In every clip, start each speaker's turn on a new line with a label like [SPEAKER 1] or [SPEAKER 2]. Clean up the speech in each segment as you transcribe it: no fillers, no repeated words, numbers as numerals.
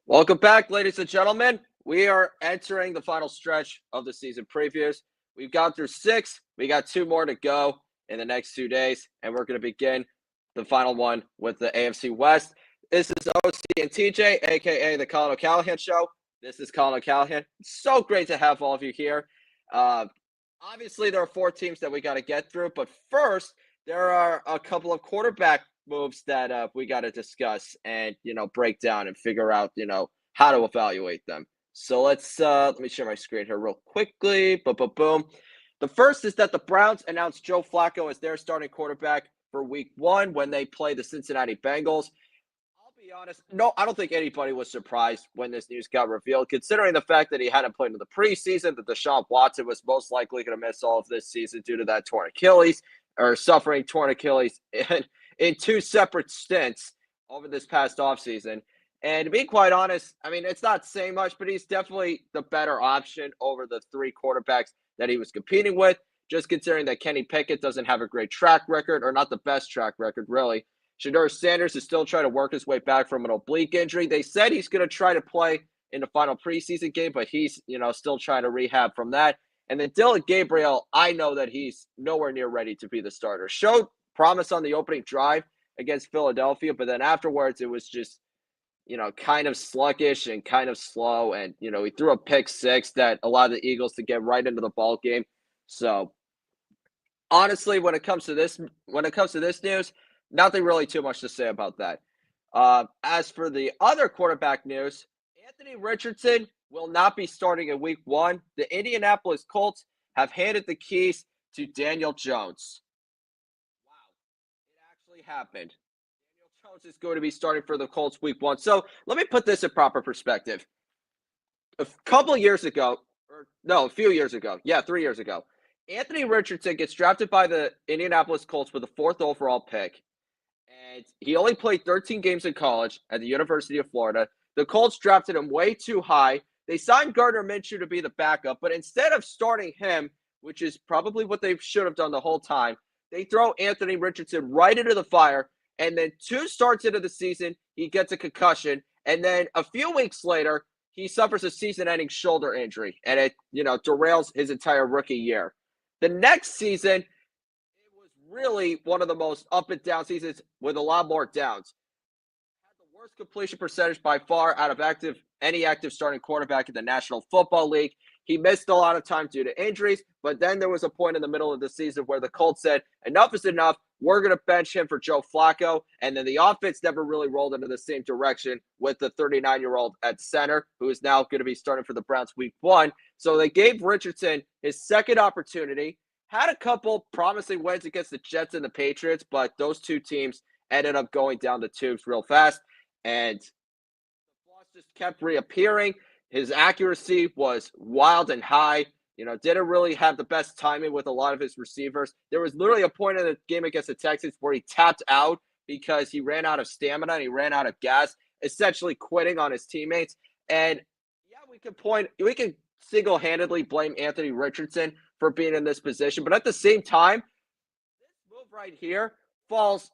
[SPEAKER 1] Welcome back, ladies and gentlemen. We are entering the final stretch of the season previews. We've gone through six. We got two more to go in the next 2 days, and we're going to begin the final one with the AFC West. This is OC and TJ, a.k.a. the Collin O'Callahan Show. This is Collin O'Callahan. It's so great to have all of you here. Obviously, there are four teams that we got to get through, but first, there are a couple of quarterback moves that we got to discuss and break down and figure out how to evaluate them. So let me share my screen here real quickly. Boom. The first is that the Browns announced Joe Flacco as their starting quarterback for Week 1 when they play the Cincinnati Bengals. I'll be honest, no, I don't think anybody was surprised when this news got revealed, considering the fact that he hadn't played in the preseason, that Deshaun Watson was most likely going to miss all of this season due to that torn Achilles, or suffering torn Achilles in two separate stints over this past offseason. And to be quite honest, I mean, it's not saying much, but he's definitely the better option over the three quarterbacks that he was competing with, just considering that Kenny Pickett doesn't have a great track record, or not the best track record, really. Shedeur Sanders is still trying to work his way back from an oblique injury. They said he's going to try to play in the final preseason game, but he's, still trying to rehab from that. And then Dylan Gabriel, I know that he's nowhere near ready to be the starter. Showed promise on the opening drive against Philadelphia, but then afterwards it was just, kind of sluggish and kind of slow. And, he threw a pick six that allowed the Eagles to get right into the ball game. So honestly, when it comes to this news, nothing really too much to say about that. As for the other quarterback news, Anthony Richardson will not be starting in Week 1. The Indianapolis Colts have handed the keys to Daniel Jones. Wow, it actually happened. Daniel Jones is going to be starting for the Colts Week 1. So let me put this in proper perspective. A few years ago, 3 years ago, Anthony Richardson gets drafted by the Indianapolis Colts with the 4th overall pick. And he only played 13 games in college at the University of Florida. The Colts drafted him way too high. They signed Gardner Minshew to be the backup, but instead of starting him, which is probably what they should have done the whole time, they throw Anthony Richardson right into the fire, and then 2 starts into the season, he gets a concussion, and then a few weeks later, he suffers a season-ending shoulder injury, and it, derails his entire rookie year. The next season, it was really one of the most up and down seasons with a lot more downs. Had the worst completion percentage by far out of any active starting quarterback in the National Football League. He missed a lot of time due to injuries, but then there was a point in the middle of the season where the Colts said, enough is enough. We're going to bench him for Joe Flacco. And then the offense never really rolled into the same direction with the 39-year-old at center, who is now going to be starting for the Browns Week 1. So they gave Richardson his second opportunity, had a couple promising wins against the Jets and the Patriots, but those two teams ended up going down the tubes real fast. And the flaws just kept reappearing. His accuracy was wild and high. Didn't really have the best timing with a lot of his receivers. There was literally a point in the game against the Texans where he tapped out because he ran out of stamina and he ran out of gas, essentially quitting on his teammates. And yeah, we can single-handedly blame Anthony Richardson for being in this position. But at the same time, this move right here falls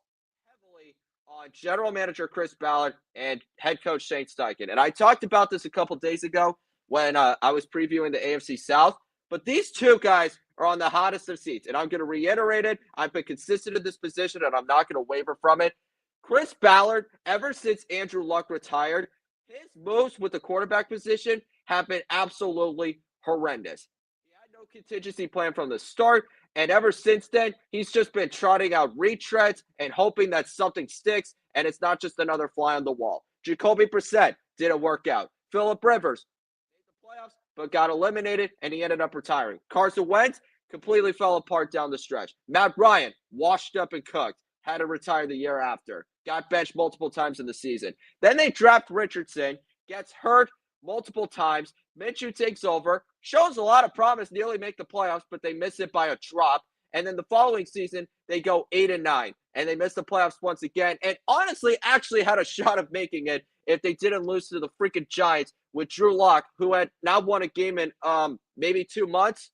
[SPEAKER 1] heavily on general manager Chris Ballard and head coach Shane Steichen. And I talked about this a couple days ago when I was previewing the AFC South. But these two guys are on the hottest of seats. And I'm going to reiterate it. I've been consistent in this position, and I'm not going to waver from it. Chris Ballard, ever since Andrew Luck retired, his moves with the quarterback position have been absolutely horrendous. He had no contingency plan from the start, and ever since then, he's just been trotting out retreads and hoping that something sticks, and it's not just another fly on the wall. Jacoby Brissett didn't work out. Phillip Rivers made the playoffs, but got eliminated, and he ended up retiring. Carson Wentz completely fell apart down the stretch. Matt Ryan, washed up and cooked, had to retire the year after. Got benched multiple times in the season. Then they draft Richardson, gets hurt multiple times. Minshew takes over, shows a lot of promise, nearly make the playoffs, but they miss it by a drop. And then the following season, they go 8-9, and they miss the playoffs once again. And honestly, actually had a shot of making it if they didn't lose to the freaking Giants with Drew Lock, who had now won a game in maybe 2 months.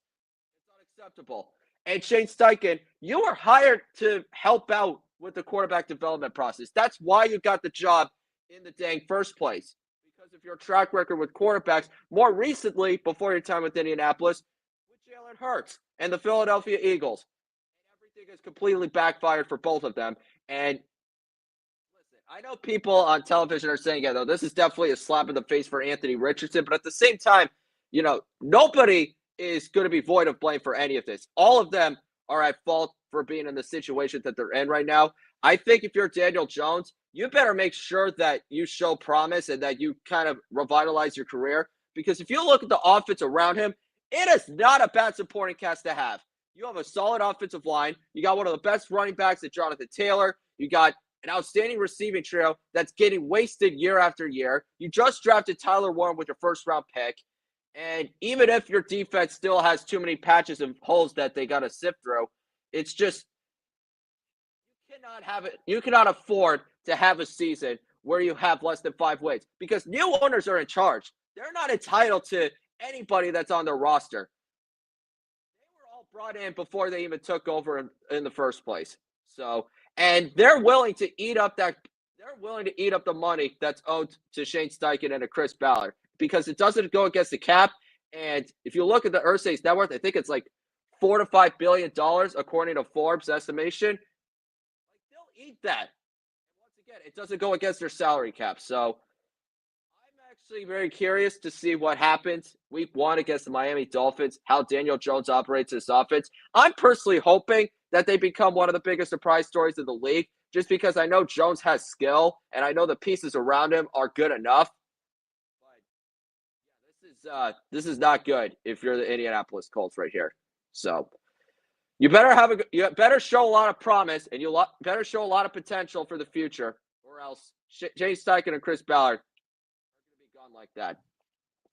[SPEAKER 1] It's unacceptable. And Shane Steichen, you were hired to help out with the quarterback development process. That's why you got the job in the dang first place. Because because of your track record with quarterbacks, more recently, before your time with Indianapolis, with Jalen Hurts and the Philadelphia Eagles. Everything has completely backfired for both of them. And listen, I know people on television are saying, yeah, though, this is definitely a slap in the face for Anthony Richardson. But at the same time, nobody is going to be void of blame for any of this. All of them are at fault for being in the situation that they're in right now. I think if you're Daniel Jones, you better make sure that you show promise and that you kind of revitalize your career. Because if you look at the offense around him, it is not a bad supporting cast to have. You have a solid offensive line. You got one of the best running backs at Jonathan Taylor. You got an outstanding receiving trio that's getting wasted year after year. You just drafted Tyler Warren with your first-round pick. And even if your defense still has too many patches and holes that they got to sift through, it's just you cannot afford to have a season where you have less than 5 wins because new owners are in charge. They're not entitled to anybody that's on their roster. They were all brought in before they even took over in the first place. So, and they're willing to eat up the money that's owed to Shane Steichen and to Chris Ballard because it doesn't go against the cap. And if you look at the Irsay's net worth, I think it's like $4 to $5 billion according to Forbes' estimation. They'll eat that. And once again, it doesn't go against their salary cap. So I'm actually very curious to see what happens week 1 against the Miami Dolphins, how Daniel Jones operates this offense. I'm personally hoping that they become one of the biggest surprise stories of the league just because I know Jones has skill and I know the pieces around him are good enough. But this is not good if you're the Indianapolis Colts right here. So you better show a lot of promise and you better show a lot of potential for the future, or else James Steichen and Chris Ballard are going to be gone like that.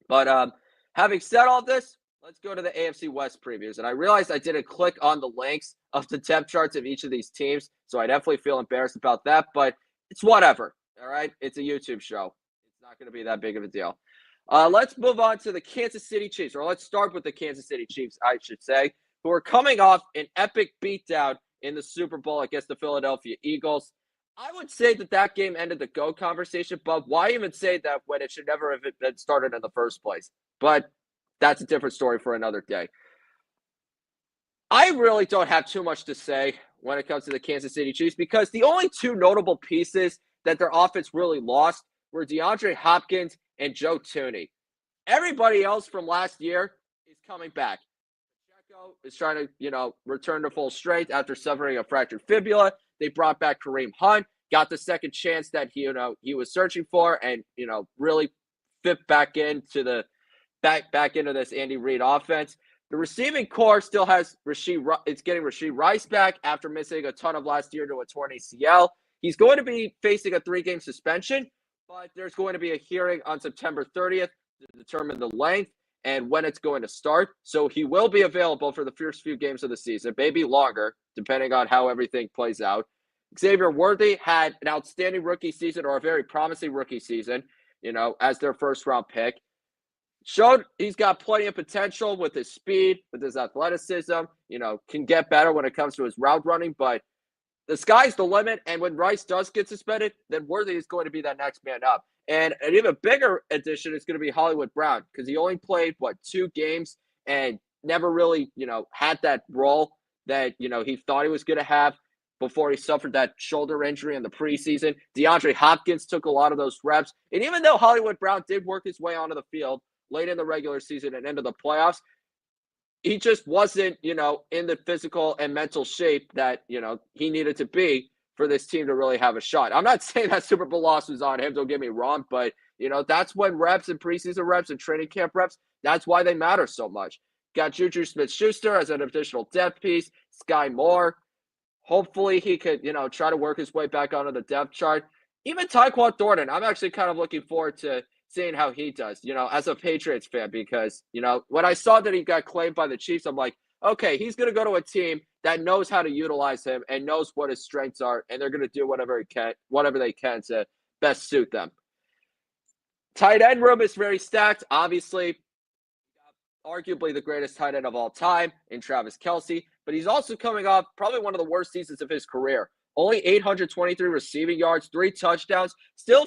[SPEAKER 1] But having said all this, let's go to the AFC West previews. And I realized I didn't click on the links of the depth charts of each of these teams, so I definitely feel embarrassed about that. But it's whatever. All right, it's a YouTube show. It's not going to be that big of a deal. Let's move on to the Kansas City Chiefs, or let's start with the Kansas City Chiefs, I should say, who are coming off an epic beatdown in the Super Bowl against the Philadelphia Eagles. I would say that game ended the GOAT conversation, but why even say that when it should never have been started in the first place? But that's a different story for another day. I really don't have too much to say when it comes to the Kansas City Chiefs because the only two notable pieces that their offense really lost were DeAndre Hopkins and Joe Thuney. Everybody else from last year is coming back. Pacheco is trying to, return to full strength after suffering a fractured fibula. They brought back Kareem Hunt, got the second chance that he was searching for, and really fit back into this Andy Reid offense. The receiving core still has it's getting Rashee Rice back after missing a ton of last year to a torn ACL. He's going to be facing a 3-game suspension, but there's going to be a hearing on September 30th to determine the length and when it's going to start. So he will be available for the first few games of the season, maybe longer, depending on how everything plays out. Xavier Worthy had an outstanding rookie season, or a very promising rookie season, as their first-round pick. Showed he's got plenty of potential with his speed, with his athleticism, can get better when it comes to his route running, but the sky's the limit, and when Rice does get suspended, then Worthy is going to be that next man up. And an even bigger addition is going to be Hollywood Brown, because he only played, 2 games and never really, had that role that, he thought he was going to have before he suffered that shoulder injury in the preseason. DeAndre Hopkins took a lot of those reps. And even though Hollywood Brown did work his way onto the field late in the regular season and into the playoffs, he just wasn't, in the physical and mental shape that, he needed to be for this team to really have a shot. I'm not saying that Super Bowl loss was on him, don't get me wrong, but, that's when reps and preseason reps and training camp reps, that's why they matter so much. Got Juju Smith-Schuster as an additional depth piece, Sky Moore. Hopefully he could, try to work his way back onto the depth chart. Even Tyquan Thornton, I'm actually kind of looking forward to seeing how he does, as a Patriots fan, because, when I saw that he got claimed by the Chiefs, I'm like, okay, he's going to go to a team that knows how to utilize him and knows what his strengths are, and they're going to do whatever they can to best suit them. Tight end room is very stacked. Obviously, arguably the greatest tight end of all time in Travis Kelce, but he's also coming off probably one of the worst seasons of his career. Only 823 receiving yards, 3 touchdowns, still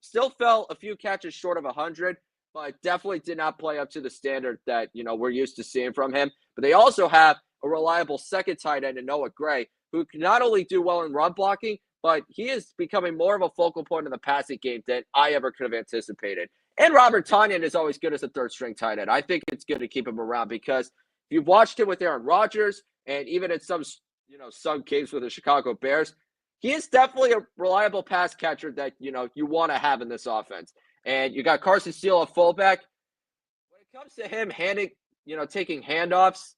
[SPEAKER 1] Still fell a few catches short of 100, but definitely did not play up to the standard that, we're used to seeing from him. But they also have a reliable second tight end in Noah Gray, who can not only do well in run blocking, but he is becoming more of a focal point in the passing game than I ever could have anticipated. And Robert Tonyan is always good as a third-string tight end. I think it's good to keep him around because if you've watched him with Aaron Rodgers and even in some games with the Chicago Bears, he is definitely a reliable pass catcher that, you want to have in this offense. And you got Carson Steele at fullback. When it comes to him taking handoffs,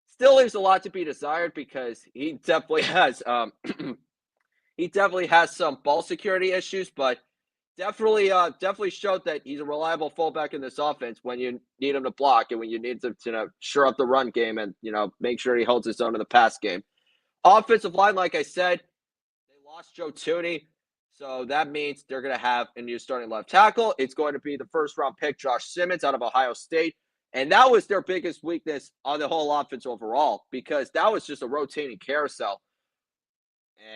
[SPEAKER 1] still leaves a lot to be desired because he definitely has some ball security issues, but definitely showed that he's a reliable fullback in this offense when you need him to block and when you need to shore up the run game and make sure he holds his own in the pass game. Offensive line, like I said, they lost Joe Thuney, so that means they're going to have a new starting left tackle. It's going to be the first-round pick, Josh Simmons, out of Ohio State. And that was their biggest weakness on the whole offense overall because that was just a rotating carousel.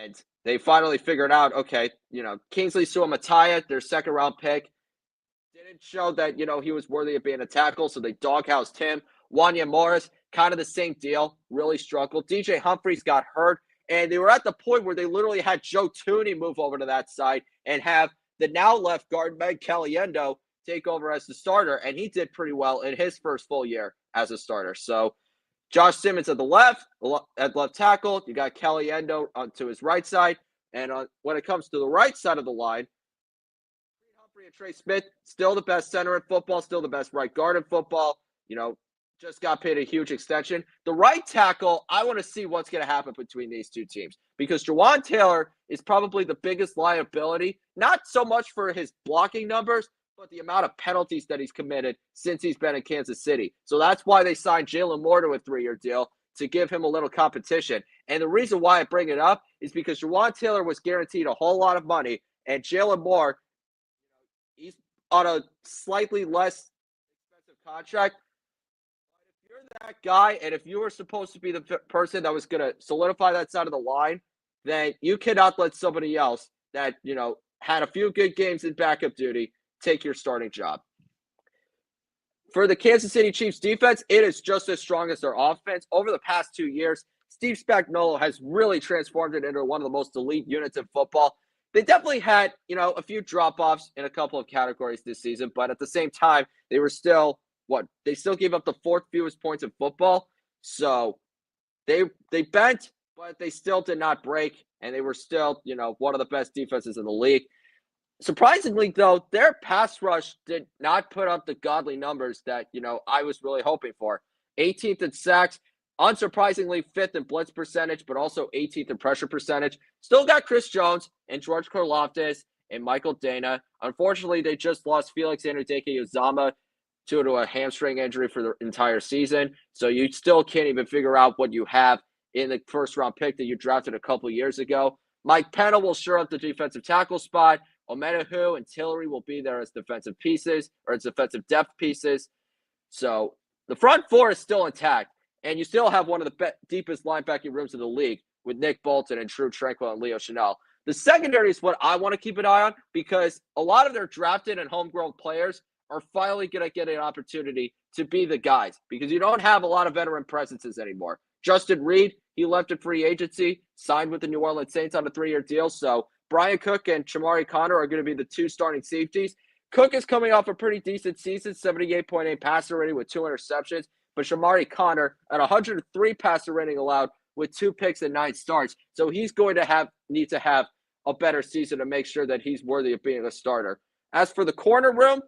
[SPEAKER 1] And they finally figured out, okay, Kingsley Suamataia, their second-round pick, didn't show that, he was worthy of being a tackle, so they doghoused him. Wanya Morris, kind of the same deal, really struggled. DJ Humphries got hurt, and they were at the point where they literally had Joe Thuney move over to that side and have the now left guard, Meg Caliendo, take over as the starter, and he did pretty well in his first full year as a starter. So Josh Simmons at the left tackle. You got Caliendo to his right side. And when it comes to the right side of the line, Humphrey and Trey Smith, still the best center in football, still the best right guard in football. Just got paid a huge extension. The right tackle, I want to see what's going to happen between these two teams because Jawan Taylor is probably the biggest liability, not so much for his blocking numbers, but the amount of penalties that he's committed since he's been in Kansas City. So that's why they signed Jalen Moore to a 3-year deal to give him a little competition. And the reason why I bring it up is because Jawan Taylor was guaranteed a whole lot of money, and Jalen Moore, he's on a slightly less expensive contract. But if you're that guy, and if you were supposed to be the person that was going to solidify that side of the line, then you cannot let somebody else that, had a few good games in backup duty take your starting job. For the Kansas City Chiefs defense, it is just as strong as their offense. Over the past 2 years, Steve Spagnuolo has really transformed it into one of the most elite units in football. They definitely had, a few drop-offs in a couple of categories this season, but at the same time, they were still, they still gave up the fourth fewest points in football. So they bent, but they still did not break, and they were still, one of the best defenses in the league. Surprisingly, though, their pass rush did not put up the godly numbers that, I was really hoping for. 18th in sacks, unsurprisingly 5th in blitz percentage, but also 18th in pressure percentage. Still got Chris Jones and George Karlaftis and Michael Dana. Unfortunately, they just lost Felix Anudike-Uzomah due to a hamstring injury for the entire season. So you still can't even figure out what you have in the first-round pick that you drafted a couple years ago. Mike Pennell will shore up the defensive tackle spot. Omenahu and Tillery will be there as defensive pieces or as defensive depth pieces. So the front four is still intact, and you still have one of the deepest linebacking rooms in the league with Nick Bolton and Drew Tranquill and Leo Chanel. The secondary is what I want to keep an eye on because a lot of their drafted and homegrown players are finally going to get an opportunity to be the guys because you don't have a lot of veteran presences anymore. Justin Reed, he left at free agency, signed with the New Orleans Saints on a 3-year deal, so Brian Cook and Shamari Connor are going to be the two starting safeties. Cook is coming off a pretty decent season, 78.8 passer rating with 2 interceptions, but Shamari Connor at 103 passer rating allowed with 2 picks and 9 starts. So he's going to need to have a better season to make sure that he's worthy of being a starter. As for the corner room,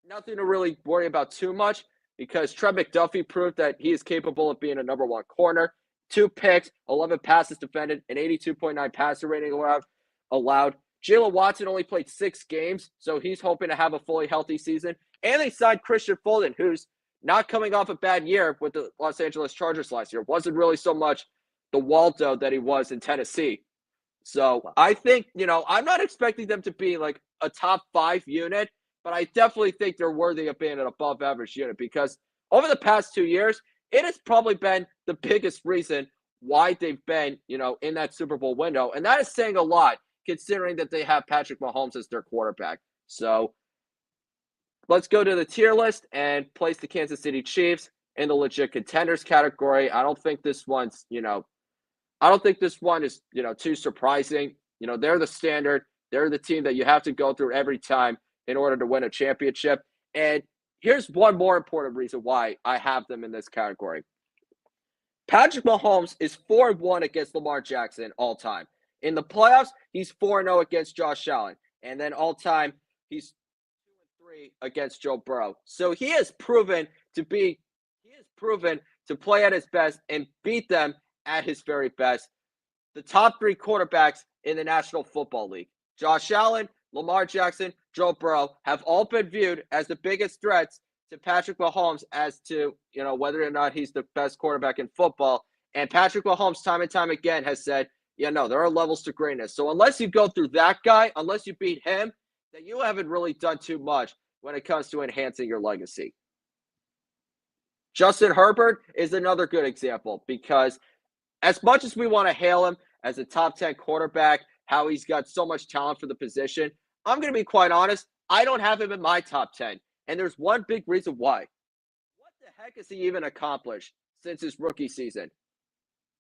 [SPEAKER 1] nothing to really worry about too much because Trent McDuffie proved that he is capable of being a number 1 corner. 2 picks, 11 passes defended, an 82.9 passer rating allowed. Jalen Watson only played 6 games, so he's hoping to have a fully healthy season. And they signed Christian Fulton, who's not coming off a bad year with the Los Angeles Chargers last year. Wasn't really so much the Waldo that he was in Tennessee. So I think, I'm not expecting them to be like a top 5 unit, but I definitely think they're worthy of being an above average unit because over the past 2 years, it has probably been the biggest reason why they've been, in that Super Bowl window. And that is saying a lot considering that they have Patrick Mahomes as their quarterback. So let's go to the tier list and place the Kansas City Chiefs in the legit contenders category. I don't think this one's, I don't think this one is, too surprising. They're the standard. They're the team that you have to go through every time in order to win a championship. And here's one more important reason why I have them in this category. Patrick Mahomes is 4-1 against Lamar Jackson all time. In the playoffs, he's 4-0 against Josh Allen. And then all time, he's 2-3 against Joe Burrow. So he has proven to play at his best and beat them at his very best. The top 3 quarterbacks in the National Football League, Josh Allen, Lamar Jackson, Joe Burrow, have all been viewed as the biggest threats to Patrick Mahomes as to, whether or not he's the best quarterback in football. And Patrick Mahomes, time and time again, has said, there are levels to greatness. So unless you go through that guy, unless you beat him, then you haven't really done too much when it comes to enhancing your legacy. Justin Herbert is another good example because as much as we want to hail him as a top 10 quarterback, how he's got so much talent for the position, I'm going to be quite honest, I don't have him in my top 10. And there's one big reason why. What the heck has he even accomplished since his rookie season?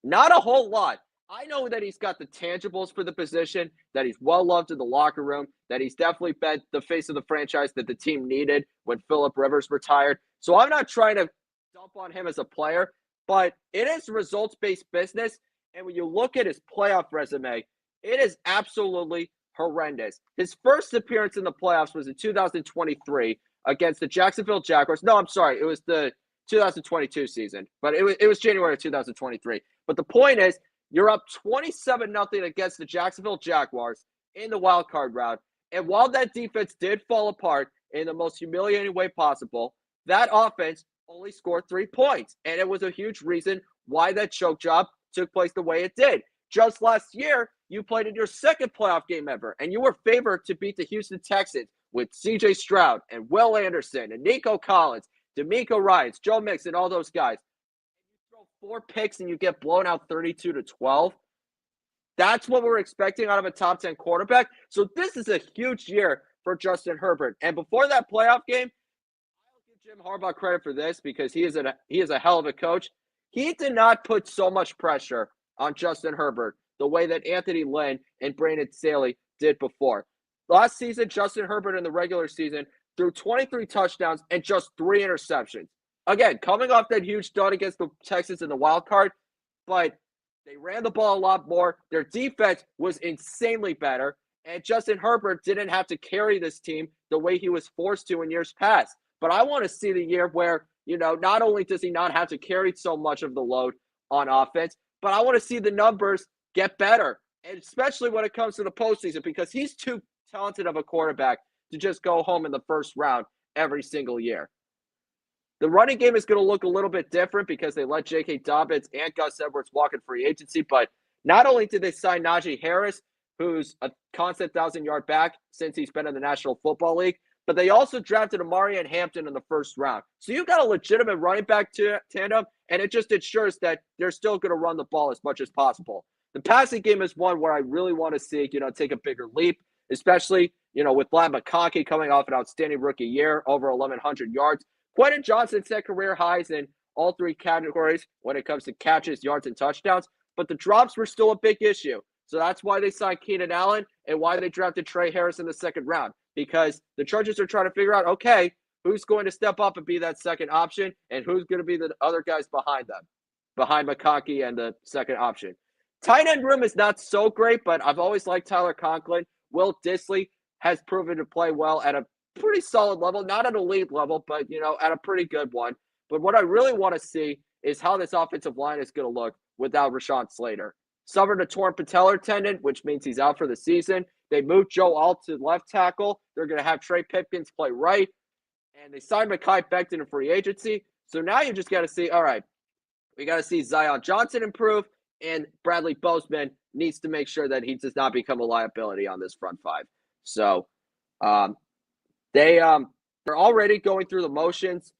[SPEAKER 1] Not a whole lot. I know that he's got the tangibles for the position, that he's well-loved in the locker room, that he's definitely been the face of the franchise that the team needed when Phillip Rivers retired. So I'm not trying to dump on him as a player, but it is results-based business. And when you look at his playoff resume, it is absolutely horrendous. His first appearance in the playoffs was in 2023 against the Jacksonville Jaguars. No, I'm sorry. It was the 2022 season, but it was January of 2023. But the point is, you're up 27-0 against the Jacksonville Jaguars in the wild card round. And while that defense did fall apart in the most humiliating way possible, that offense only scored 3 points. And it was a huge reason why that choke job took place the way it did. Just last year, you played in your second playoff game ever, and you were favored to beat the Houston Texans with C.J. Stroud and Will Anderson and Nico Collins, D'Amico Ryans, Joe Mixon, all those guys. You throw 4 picks and you get blown out 32-12. That's what we're expecting out of a top 10 quarterback. So this is a huge year for Justin Herbert. And before that playoff game, I'll give Jim Harbaugh credit for this because he is a hell of a coach. He did not put so much pressure on Justin Herbert the way that Anthony Lynn and Brandon Staley did before. Last season, Justin Herbert in the regular season threw 23 touchdowns and just 3 interceptions. Again, coming off that huge dud against the Texans in the wild card, but they ran the ball a lot more. Their defense was insanely better, and Justin Herbert didn't have to carry this team the way he was forced to in years past. But I want to see the year where, not only does he not have to carry so much of the load on offense, but I want to see the numbers get better, and especially when it comes to the postseason, because he's too talented of a quarterback to just go home in the first round every single year. The running game is going to look a little bit different because they let J.K. Dobbins and Gus Edwards walk in free agency, but not only did they sign Najee Harris, who's a constant 1,000-yard back since he's been in the National Football League, but they also drafted Amarian Hampton in the first round. So you've got a legitimate running back tandem, and it just ensures that they're still going to run the ball as much as possible. The passing game is one where I really want to see, take a bigger leap, especially, with Vlad McConkey coming off an outstanding rookie year, over 1,100 yards. Quentin Johnson set career highs in all 3 categories when it comes to catches, yards, and touchdowns, but the drops were still a big issue. So that's why they signed Keenan Allen and why they drafted Trey Harris in the second round, because the Chargers are trying to figure out, okay, who's going to step up and be that second option, and who's going to be the other guys behind them, behind McConkey and the second option. Tight end room is not so great, but I've always liked Tyler Conklin. Will Dissly has proven to play well at a pretty solid level, not an elite level, but, at a pretty good one. But what I really want to see is how this offensive line is going to look without Rashawn Slater. Suffered a torn patellar tendon, which means he's out for the season. They moved Joe Alt to left tackle. They're going to have Trey Pipkins play right. And they signed Mekhi Becton in free agency. So now you just got to see, all right, we got to see Zion Johnson improve, and Bradley Bozeman needs to make sure that he does not become a liability on this front 5. So they're already going through the motions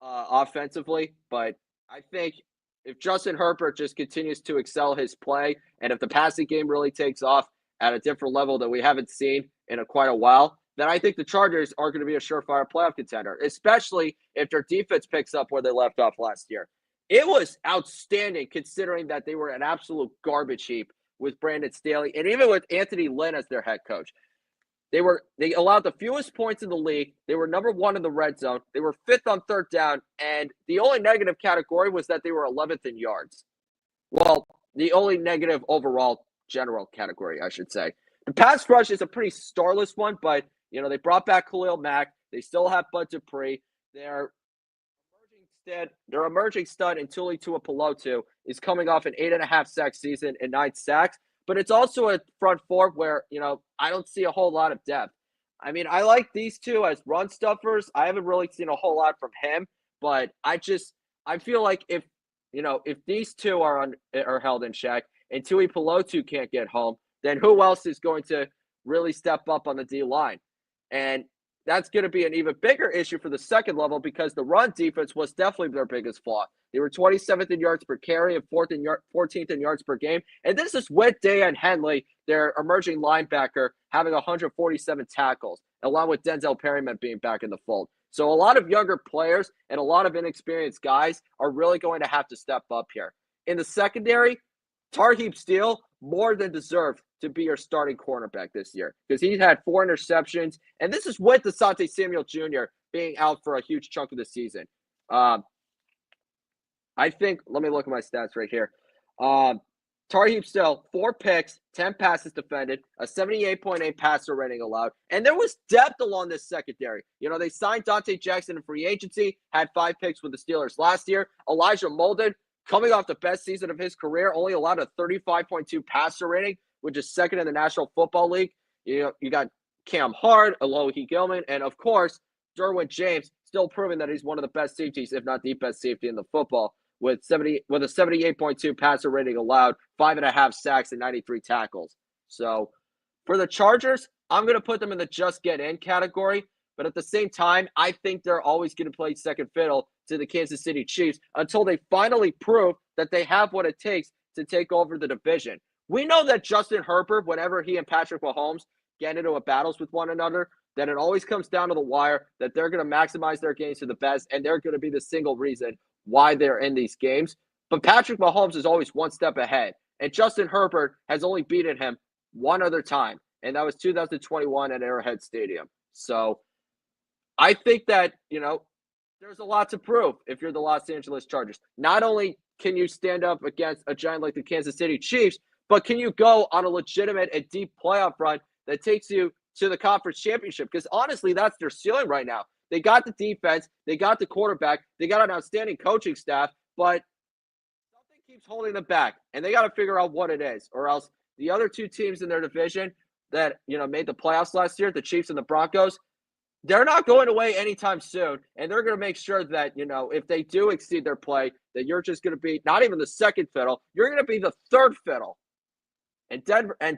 [SPEAKER 1] offensively, but I think if Justin Herbert just continues to excel his play, and if the passing game really takes off at a different level that we haven't seen in quite a while, then I think the Chargers are going to be a surefire playoff contender, especially if their defense picks up where they left off last year. It was outstanding considering that they were an absolute garbage heap with Brandon Staley and even with Anthony Lynn as their head coach. They allowed the fewest points in the league. They were number 1 in the red zone. They were 5th on third down, and the only negative category was that they were 11th in yards. Well, the only negative overall general category, I should say. The pass rush is a pretty starless one, but they brought back Khalil Mack. They still have Bud Dupree. Their emerging stud in Tuli Tuipulotu is coming off an 8.5 sack season and 9 sacks. But it's also a front four where, I don't see a whole lot of depth. I mean, I like these two as run stuffers. I haven't really seen a whole lot from him, but I feel like if these two are held in check and Tuipulotu can't get home, then who else is going to really step up on the D line? And that's going to be an even bigger issue for the second level because the run defense was definitely their biggest flaw. They were 27th in yards per carry and 14th in yards per game. And this is with Dan Henley, their emerging linebacker, having 147 tackles, along with Denzel Perryman being back in the fold. So a lot of younger players and a lot of inexperienced guys are really going to have to step up here. In the secondary, Tarheeb Steele more than deserved to be your starting cornerback this year because he had 4 interceptions, and this is with Asante Samuel Jr. being out for a huge chunk of the season. I think, let me look at my stats right here. Tarheeb Steele, 4 picks, 10 passes defended, a 78.8 passer rating allowed, and there was depth along this secondary. They signed Dante Jackson in free agency, had 5 picks with the Steelers last year. Elijah Molden, coming off the best season of his career, only allowed a 35.2 passer rating, which is second in the National Football League. You got Cam Hard, Alohi Gilman, and of course, Derwin James, still proving that he's one of the best safeties, if not the best safety in the football, with a 78.2 passer rating allowed, 5.5 sacks, and 93 tackles. So for the Chargers, I'm going to put them in the just get in category. But at the same time, I think they're always going to play second fiddle to the Kansas City Chiefs until they finally prove that they have what it takes to take over the division. We know that Justin Herbert, whenever he and Patrick Mahomes get into battles with one another, that it always comes down to the wire, that they're going to maximize their games to the best, and they're going to be the single reason why they're in these games. But Patrick Mahomes is always one step ahead, and Justin Herbert has only beaten him one other time, and that was 2021 at Arrowhead Stadium. So I think that, there's a lot to prove if you're the Los Angeles Chargers. Not only can you stand up against a giant like the Kansas City Chiefs, but can you go on a legitimate and deep playoff run that takes you to the conference championship? Because honestly, that's their ceiling right now. They got the defense, they got the quarterback, they got an outstanding coaching staff, but something keeps holding them back, and they got to figure out what it is, or else the other 2 teams in their division that made the playoffs last year, the Chiefs and the Broncos, they're not going away anytime soon, and they're going to make sure that, if they do exceed their play, that you're just going to be not even the second fiddle, you're going to be the third fiddle. And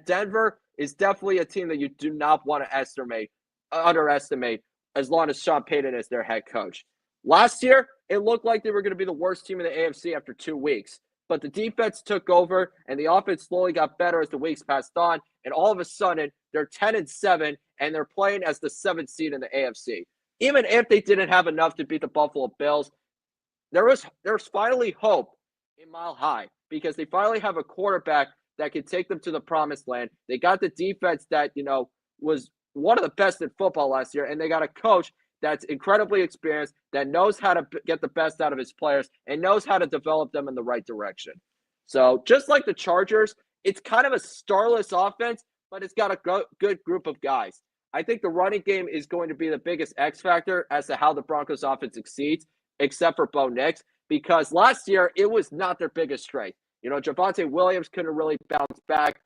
[SPEAKER 1] Denver is definitely a team that you do not want to underestimate as long as Sean Payton is their head coach. Last year, it looked like they were going to be the worst team in the AFC after 2 weeks, but the defense took over, and the offense slowly got better as the weeks passed on, and all of a sudden, they're 10-7, and they're playing as the 7th seed in the AFC. Even if they didn't have enough to beat the Buffalo Bills, there's finally hope in Mile High because they finally have a quarterback that can take them to the promised land. They got the defense that, was one of the best in football last year, and they got a coach that's incredibly experienced, that knows how to get the best out of his players and knows how to develop them in the right direction. So just like the Chargers, it's kind of a starless offense, but it's got a good group of guys. I think the running game is going to be the biggest X factor as to how the Broncos offense succeeds, except for Bo Nix, because last year it was not their biggest strength. Javonte Williams couldn't really bounce back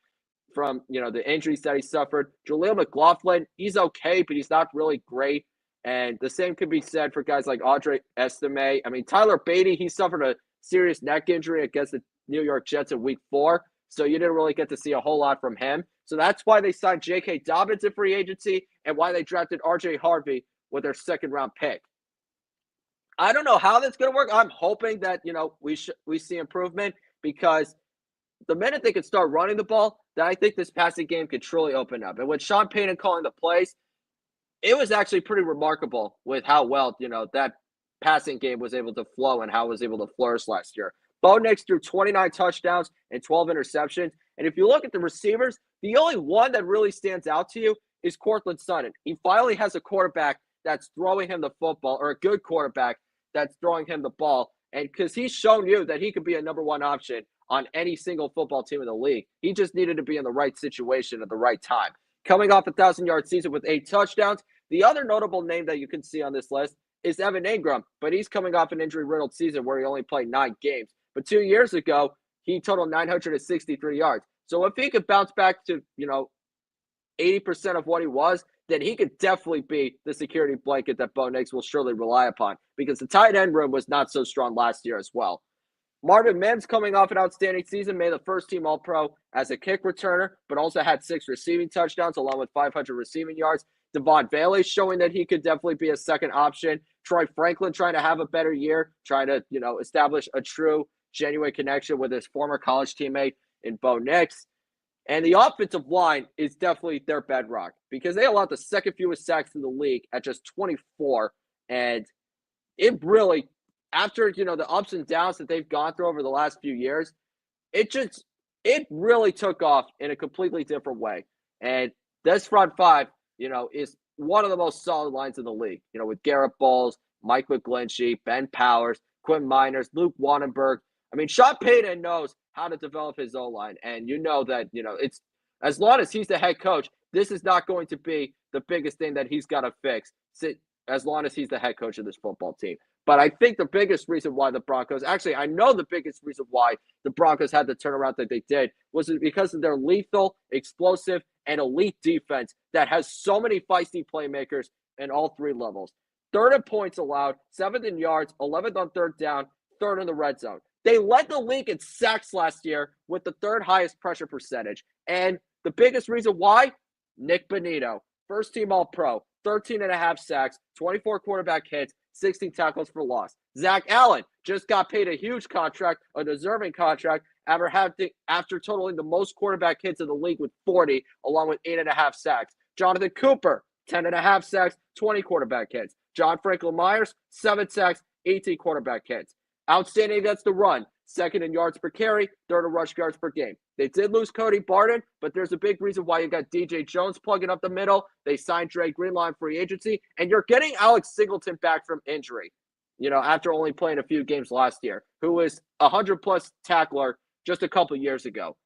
[SPEAKER 1] from, the injuries that he suffered. Jaleel McLaughlin, he's okay, but he's not really great. And the same could be said for guys like Audrey Estime. I mean, Tyler Beatty, he suffered a serious neck injury against the New York Jets in week 4. So you didn't really get to see a whole lot from him. So that's why they signed J.K. Dobbins in free agency and why they drafted R.J. Harvey with their second-round pick. I don't know how that's going to work. I'm hoping that, we see improvement because the minute they could start running the ball, then I think this passing game could truly open up. And with Sean Payton calling the plays, it was actually pretty remarkable with how well, that passing game was able to flow and how it was able to flourish last year. Bo Nix threw 29 touchdowns and 12 interceptions. And if you look at the receivers, the only one that really stands out to you is Courtland Sutton. He finally has a quarterback that's throwing him the football, or a good quarterback that's throwing him the ball. And because he's shown you that he could be a number one option on any single football team in the league. He just needed to be in the right situation at the right time. Coming off a 1,000-yard season with 8 touchdowns, the other notable name that you can see on this list is Evan Ingram, but he's coming off an injury-riddled season where he only played 9 games. But 2 years ago, he totaled 963 yards. So if he could bounce back to, 80% of what he was, then he could definitely be the security blanket that Bo Nix will surely rely upon, because the tight end room was not so strong last year as well. Marvin Mims, coming off an outstanding season, made the first-team All-Pro as a kick returner, but also had 6 receiving touchdowns along with 500 receiving yards. Devon Bailey showing that he could definitely be a second option. Troy Franklin trying to have a better year, trying to, establish a true, genuine connection with his former college teammate in Bo Nix. And the offensive line is definitely their bedrock, because they allowed the second fewest sacks in the league at just 24. And it really, after, the ups and downs that they've gone through over the last few years, it really took off in a completely different way. And this front five, is one of the most solid lines in the league, with Garrett Bowles, Mike McGlinchey, Ben Powers, Quinn Miners, Luke Wanenberg. I mean, Sean Payton knows how to develop his O-line. And that, it's, as long as he's the head coach, this is not going to be the biggest thing that he's got to fix, as long as he's the head coach of this football team. But I think the biggest reason why the Broncos, actually, I know the biggest reason why the Broncos had the turnaround that they did was because of their lethal, explosive, and elite defense that has so many feisty playmakers in all 3 levels. 3rd in points allowed, 7th in yards, 11th on 3rd down, 3rd in the red zone. They led the league in sacks last year with the 3rd highest pressure percentage. And the biggest reason why? Nick Bonito, first-team All-Pro, 13.5 sacks, 24 quarterback hits, 16 tackles for loss. Zach Allen just got paid a huge contract, a deserving contract, after totaling the most quarterback hits in the league with 40, along with 8.5 sacks. Jonathan Cooper, 10.5 sacks, 20 quarterback hits. John Franklin Myers, 7 sacks, 18 quarterback hits. Outstanding against the run, 2nd in yards per carry, 3rd in rush yards per game. They did lose Cody Barton, but there's a big reason why you got DJ Jones plugging up the middle. They signed Dre Greenlaw in free agency, and you're getting Alex Singleton back from injury, after only playing a few games last year, who was a 100-plus tackler just a couple years ago.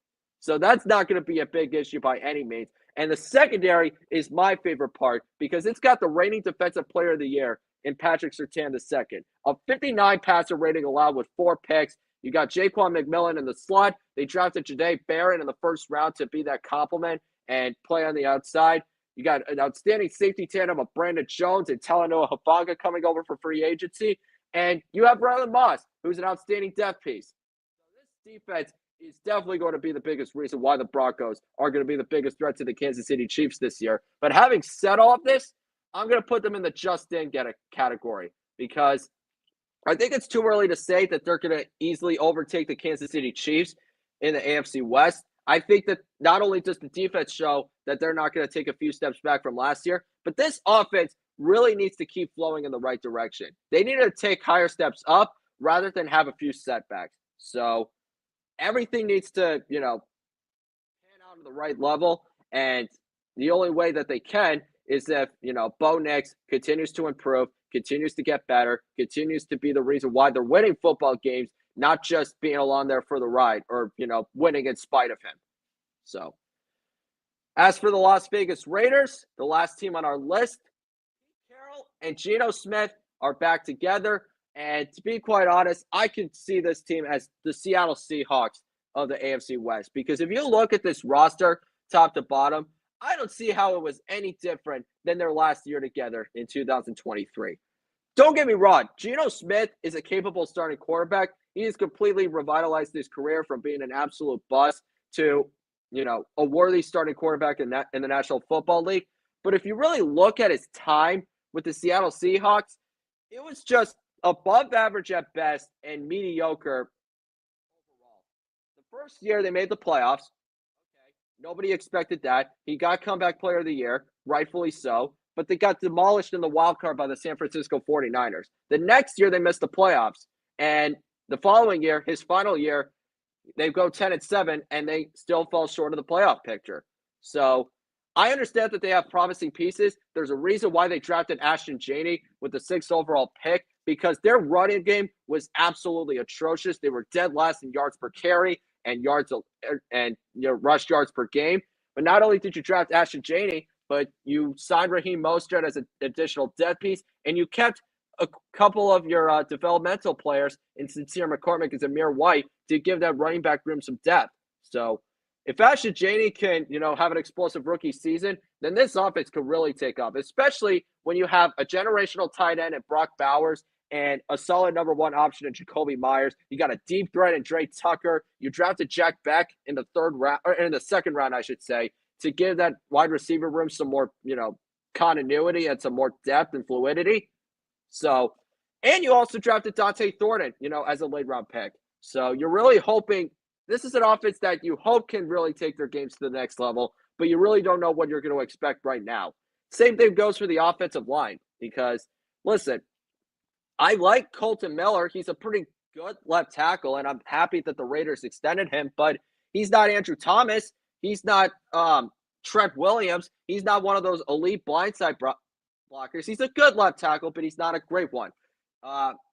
[SPEAKER 1] So that's not going to be a big issue by any means. And the secondary is my favorite part, because it's got the reigning defensive player of the year in Patrick Surtain II. A 59 passer rating allowed with 4 picks. You got Jaquan McMillan in the slot. They drafted Jahdae Barron in the 1st round to be that complement and play on the outside. You got an outstanding safety tandem of Brandon Jones and Talanoa Hufanga coming over for free agency. And you have Rylan Moss, who's an outstanding depth piece. So this defense is definitely going to be the biggest reason why the Broncos are going to be the biggest threat to the Kansas City Chiefs this year. But having said all of this, I'm going to put them in the just-in category, because I think it's too early to say that they're going to easily overtake the Kansas City Chiefs in the AFC West. I think that not only does the defense show that they're not going to take a few steps back from last year, but this offense really needs to keep flowing in the right direction. They need to take higher steps up rather than have a few setbacks. So everything needs to, pan out at the right level. And the only way that they can is if, Bo Nix continues to improve, continues to get better, continues to be the reason why they're winning football games, not just being along there for the ride or, winning in spite of him. So, as for the Las Vegas Raiders, the last team on our list, Pete Carroll and Geno Smith are back together. And to be quite honest, I can see this team as the Seattle Seahawks of the AFC West. Because if you look at this roster, top to bottom, I don't see how it was any different than their last year together in 2023. Don't get me wrong, Geno Smith is a capable starting quarterback. He has completely revitalized his career from being an absolute bust to, a worthy starting quarterback in the National Football League. But if you really look at his time with the Seattle Seahawks, it was just above average at best and mediocre overall. The first year they made the playoffs. Nobody expected that. He got comeback player of the year, rightfully so. but they got demolished in the wild card by the San Francisco 49ers. The next year, they missed the playoffs. And the following year, his final year, they go 10-7, and they still fall short of the playoff picture. So I understand that they have promising pieces. There's a reason why they drafted Ashton Janney with the 6th overall pick, because their running game was absolutely atrocious. They were dead last in yards per carry and rush yards per game. But not only did you draft Ashton Janney, but you signed Raheem Mostert as an additional depth piece, and you kept a couple of your developmental players in Sincere McCormick and Zamir White to give that running back room some depth. So if Ashton Janney can, have an explosive rookie season, then this offense could really take off, especially when you have a generational tight end at Brock Bowers and a solid number 1 option in Jacoby Myers. You got a deep threat in Dre Tucker. You drafted Jack Beck in the 3rd round, or in the 2nd round, I should say, to give that wide receiver room some more, continuity and some more depth and fluidity. So, and you also drafted Dante Thornton, as a late round pick. So you're really hoping this is an offense that you hope can really take their games to the next level, but you really don't know what you're going to expect right now. Same thing goes for the offensive line, because listen, I like Colton Miller. He's a pretty good left tackle, and I'm happy that the Raiders extended him, but he's not Andrew Thomas. He's not Trent Williams. He's not one of those elite blindside blockers. He's a good left tackle, but he's not a great one.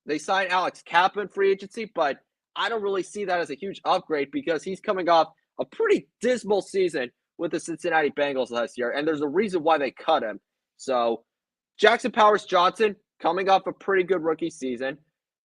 [SPEAKER 1] They signed Alex Kappa in free agency, but I don't really see that as a huge upgrade because he's coming off a pretty dismal season with the Cincinnati Bengals last year, and there's a reason why they cut him. So Jackson Powers-Johnson coming off a pretty good rookie season,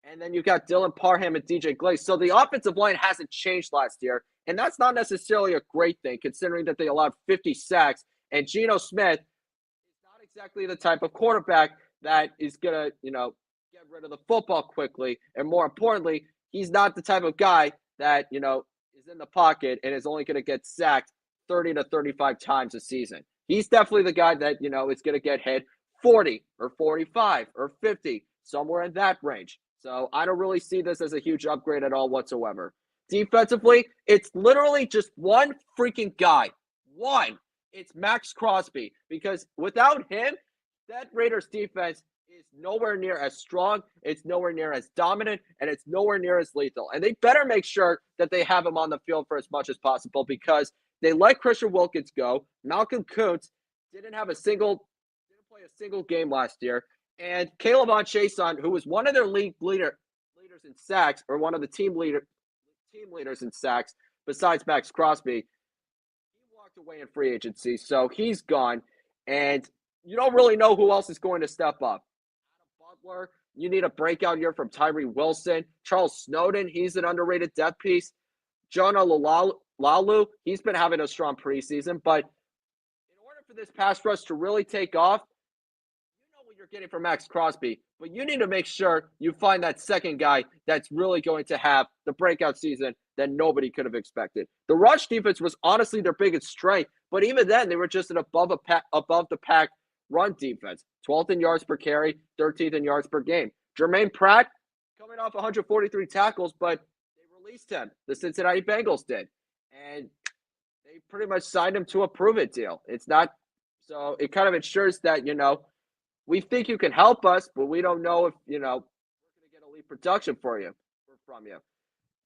[SPEAKER 1] and then you've got Dylan Parham and DJ Glaze. So the offensive line hasn't changed last year, and that's not necessarily a great thing considering that they allowed 50 sacks, and Geno Smith is not exactly the type of quarterback that is going to, get rid of the football quickly, and more importantly, he's not the type of guy that, is in the pocket and is only going to get sacked 30 to 35 times a season. He's definitely the guy that, is going to get hit 40 or 45 or 50, somewhere in that range. So I don't really see this as a huge upgrade at all whatsoever. Defensively, it's literally just one freaking guy. One. It's Max Crosby, because without him, that Raiders defense is nowhere near as strong, it's nowhere near as dominant, and it's nowhere near as lethal. And they better make sure that they have him on the field for as much as possible, because they let Christian Wilkins go. Malcolm Kuntz didn't play a single game last year. And Caleb Chason, who was one of their league leaders in sacks, or one of the team leaders in sacks, besides Max Crosby, he walked away in free agency, so he's gone. And you don't really know who else is going to step up. Adam Butler, you need a breakout year from Tyree Wilson. Charles Snowden, he's an underrated depth piece. Jonah Lalu, he's been having a strong preseason, but in order for this pass rush to really take off, you know what you're getting from Max Crosby, but you need to make sure you find that second guy that's really going to have the breakout season that nobody could have expected. The rush defense was honestly their biggest strength, but even then, they were just an above the pack run defense. 12th in yards per carry, 13th in yards per game. Jermaine Pratt coming off 143 tackles, but they released him. The Cincinnati Bengals did. And they pretty much signed him to a prove-it deal. It's not – so it kind of ensures that, we think you can help us, but we don't know if, we're going to get elite production from you.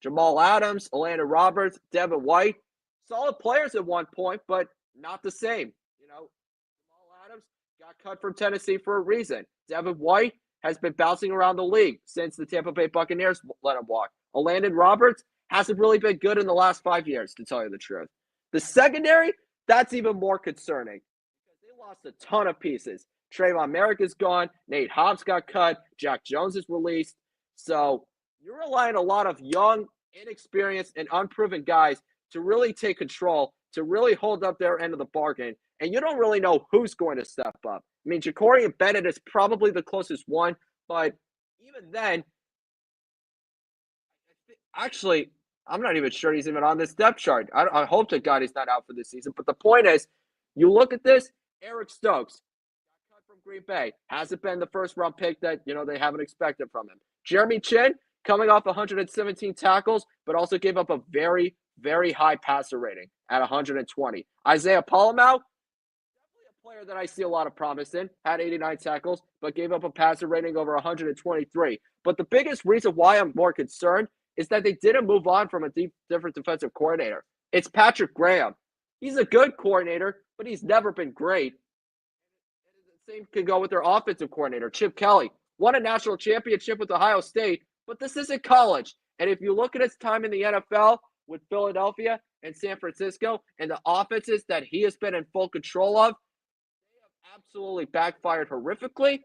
[SPEAKER 1] Jamal Adams, Elandon Roberts, Devin White, solid players at one point, but not the same. Jamal Adams got cut from Tennessee for a reason. Devin White has been bouncing around the league since the Tampa Bay Buccaneers let him walk. Elandon Roberts hasn't really been good in the last 5 years, to tell you the truth. The secondary, that's even more concerning because they lost a ton of pieces. Trayvon Merrick is gone. Nate Hobbs got cut. Jack Jones is released. So you're relying on a lot of young, inexperienced, and unproven guys to really take control, to really hold up their end of the bargain. And you don't really know who's going to step up. I mean, Ja'Cory Bennett is probably the closest one, but even then, actually, I'm not even sure he's even on this depth chart. I hope to God he's not out for this season. But the point is, you look at this, Eric Stokes, got cut from Green Bay, hasn't been the first-round pick that, they haven't expected from him. Jeremy Chin, coming off 117 tackles, but also gave up a very, very high passer rating at 120. Isaiah Polamau, definitely a player that I see a lot of promise in, had 89 tackles, but gave up a passer rating over 123. But the biggest reason why I'm more concerned is that they didn't move on from a different defensive coordinator. It's Patrick Graham. He's a good coordinator, but he's never been great. The same can go with their offensive coordinator, Chip Kelly. Won a national championship with Ohio State, but this isn't college. And if you look at his time in the NFL with Philadelphia and San Francisco and the offenses that he has been in full control of, they have absolutely backfired horrifically.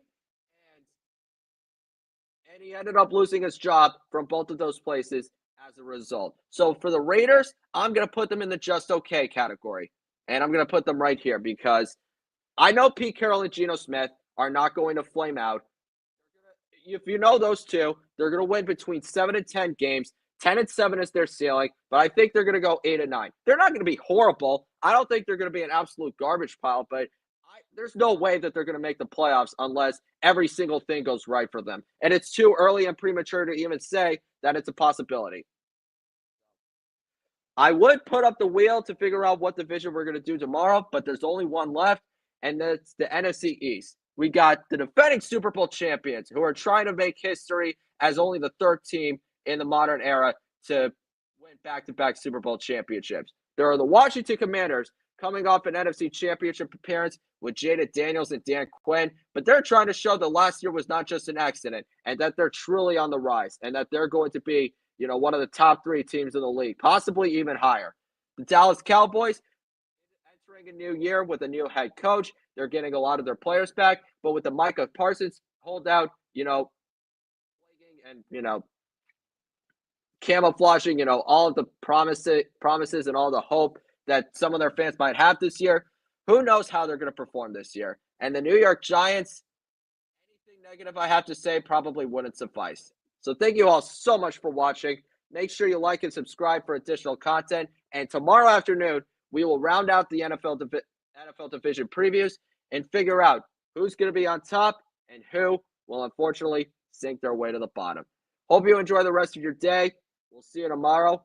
[SPEAKER 1] And he ended up losing his job from both of those places as a result. So for the Raiders, I'm going to put them in the just okay category. And I'm going to put them right here because I know Pete Carroll and Geno Smith are not going to flame out. If you know those two, they're going to win between 7 and 10 games. 10-7 is their ceiling, but I think they're going to go 8-9. They're not going to be horrible. I don't think they're going to be an absolute garbage pile, but there's no way that they're going to make the playoffs unless every single thing goes right for them. And it's too early and premature to even say that it's a possibility. I would put up the wheel to figure out what division we're going to do tomorrow, but there's only one left, and that's the NFC East. We got the defending Super Bowl champions who are trying to make history as only the third team in the modern era to win back-to-back Super Bowl championships. There are the Washington Commanders coming off an NFC championship appearance with Jada Daniels and Dan Quinn, but they're trying to show that last year was not just an accident and that they're truly on the rise and that they're going to be, one of the top 3 teams in the league, possibly even higher. The Dallas Cowboys entering a new year with a new head coach. They're getting a lot of their players back, but with the Micah Parsons holdout, and, camouflaging, all of the promises and all the hope that some of their fans might have this year. Who knows how they're going to perform this year? And the New York Giants, anything negative I have to say probably wouldn't suffice. So thank you all so much for watching. Make sure you like and subscribe for additional content. And tomorrow afternoon, we will round out the NFL division previews and figure out who's going to be on top and who will unfortunately sink their way to the bottom. Hope you enjoy the rest of your day. We'll see you tomorrow.